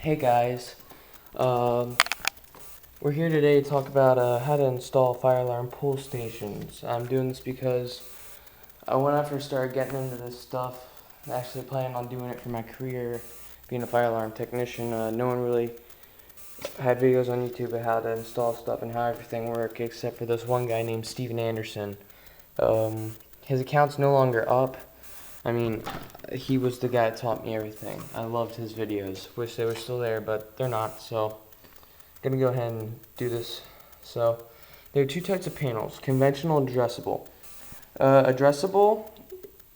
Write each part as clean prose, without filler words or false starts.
Hey guys, we're here today to talk about how to install fire alarm pull stations. I'm doing this because when I first started getting into this stuff, I actually planned on doing it for my career, being a fire alarm technician. No one really had videos on YouTube of how to install stuff and how everything works, except for this one guy named Steven Anderson. His account's no longer up. I mean, he was the guy that taught me everything. I loved his videos. Wish they were still there, but they're not, so I'm gonna go ahead and do this. So, there are two types of panels, conventional and addressable. Addressable,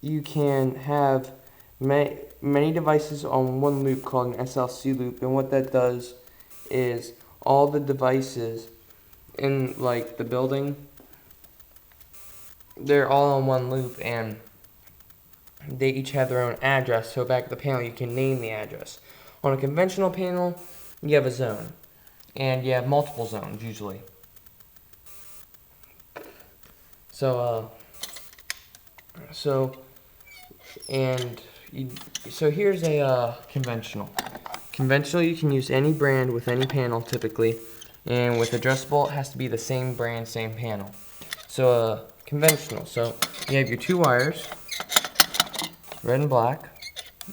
you can have many devices on one loop called an SLC loop, and what that does is all the devices in like the building, they're all on one loop, and they each have their own address, so back at the panel you can name the address. On a conventional panel, you have a zone, and you have multiple zones usually. So here's a conventional. Conventional, you can use any brand with any panel typically, and with addressable, it has to be the same brand, same panel. So conventional, so you have your two wires, red and black,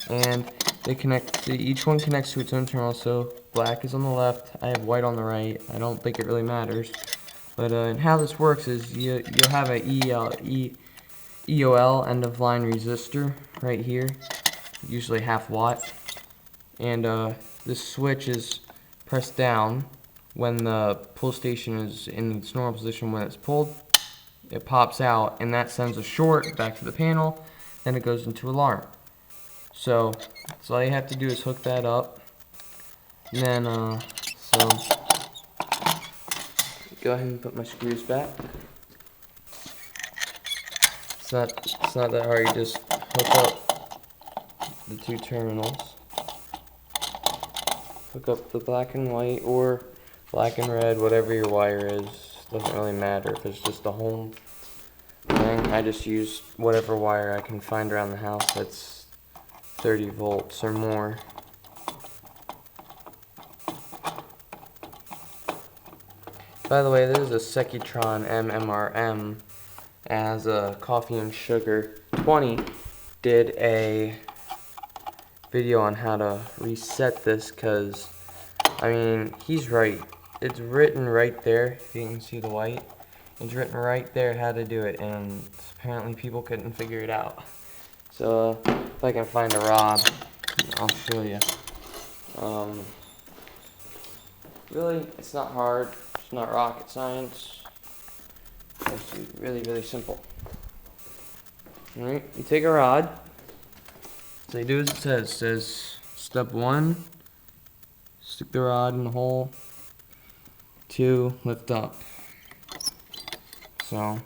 and they connect. Each one connects to its own terminal. So black is on the left. I have white on the right. I don't think it really matters, but and how this works is you'll have a EOL end of line resistor right here, usually half watt, and this switch is pressed down when the pull station is in its normal position. When it's pulled, it pops out, and that sends a short back to the panel. Then it goes into alarm. So all you have to do is hook that up. And then, so go ahead and put my screws back. It's not that hard. You just hook up the two terminals. Hook up the black and white or black and red, whatever your wire is. Doesn't really matter if it's just the home thing. I just use whatever wire I can find around the house that's 30 volts or more. By the way, this is a Secutron MMRM as a Coffee and Sugar 20 did a video on how to reset this, because I mean, he's right. It's written right there, if you can see the white. It's written right there how to do it, and apparently people couldn't figure it out. So if I can find a rod, I'll show you. Really, it's not hard. It's not rocket science. It's really, really simple. Alright, you take a rod. So you do as it says. It says step 1, stick the rod in the hole. 2, lift up. So,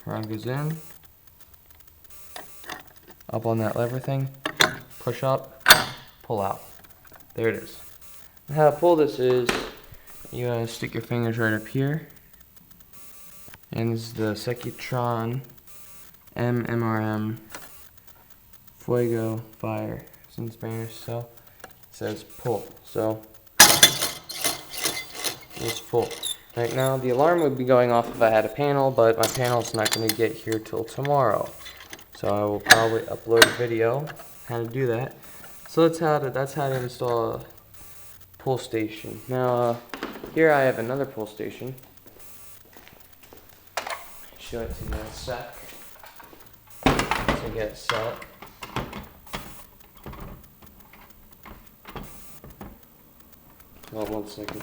rod goes in, up on that lever thing, push up, pull out. There it is. And how to pull this is, you stick your fingers right up here, and this is the Secutron MMRM Fuego Fire. It's in Spanish, so it says pull. So, it's full. Right now, the alarm would be going off if I had a panel, but my panel's not going to get here till tomorrow. So I will probably upload a video how to do that. So that's how to install a pull station. Now, here I have another pull station. Show it to you in a sec. To get it set. Hold on 1 second.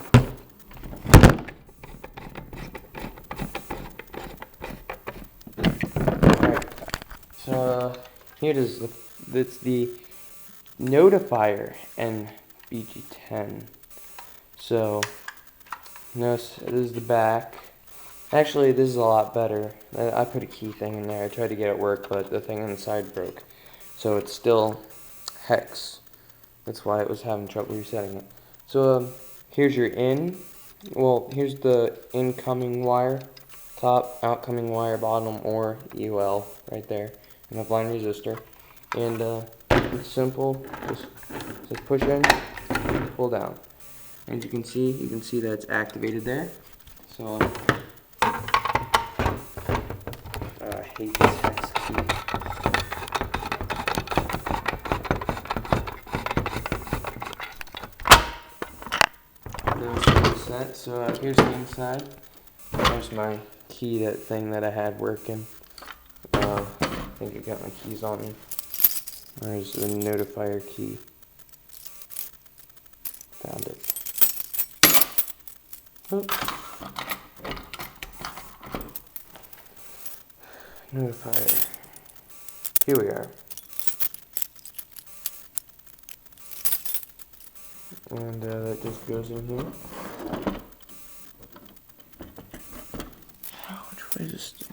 So here it is. It's the Notifier NBG10. So notice this is the back. Actually, this is a lot better. I put a key thing in there. I tried to get it work, but the thing on the side broke. So it's still hex. That's why it was having trouble resetting it. So here's your in. Well, here's the incoming wire, top, outcoming wire, bottom, or EOL right there. And a blind resistor, and it's simple. Just push in, pull down. As you can see that it's activated there. So I hate this hex key. Those set. So here's the inside. There's my key, that thing that I had working. I think I got my keys on me. There's the notifier key. Found it. Oops. Notifier. Here we are. And that just goes in here. Which way is this?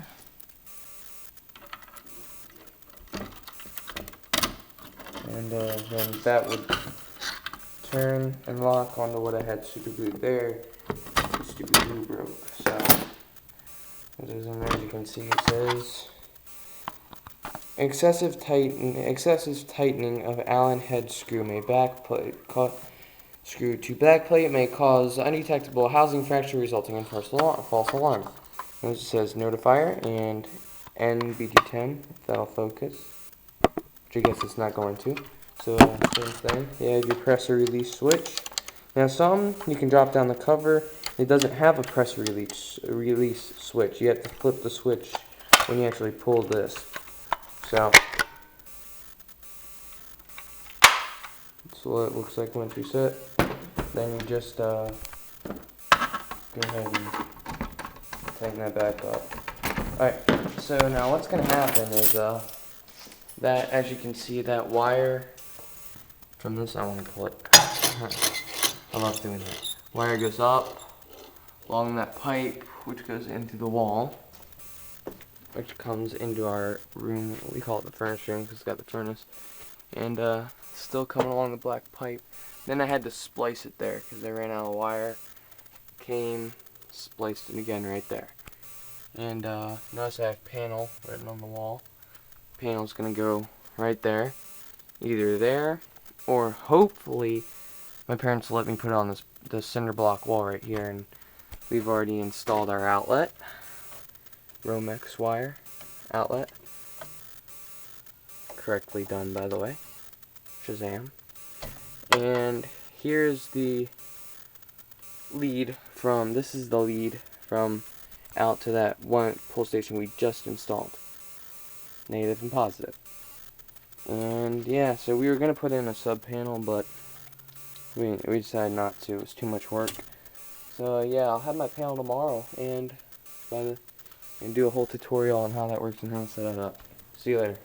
And then that would turn and lock onto what I had super glued there. The stupid glue broke. So as you can see, it says excessive tightening of Allen head screw screw to back plate may cause undetectable housing fracture resulting in false alarm. And it says notifier and NBD10, if that'll focus, which I guess it's not going to. So same thing. You have your press or release switch. Now some you can drop down the cover. It doesn't have a press or release switch. You have to flip the switch when you actually pull this. So that's what it looks like once you set. Then you just go ahead and tighten that back up. Alright, so now what's going to happen is that, as you can see, that wire from this, I want to pull it. I love doing that. Wire goes up along that pipe, which goes into the wall, which comes into our room. We call it the furnace room because it's got the furnace. And still coming along the black pipe. Then I had to splice it there because I ran out of wire. Came, spliced it again right there. And notice I have panel written on the wall. Panel's gonna go right there, either there, or hopefully my parents will let me put it on the cinder block wall right here. And we've already installed our outlet, Romex wire outlet. Correctly done, by the way. Shazam. And here's the lead from, this is the lead from out to that one pull station we just installed. Negative and positive. And yeah, so we were going to put in a sub panel, but we decided not to. It was too much work. So yeah, I'll have my panel tomorrow and do a whole tutorial on how that works and how to set it up. See you later.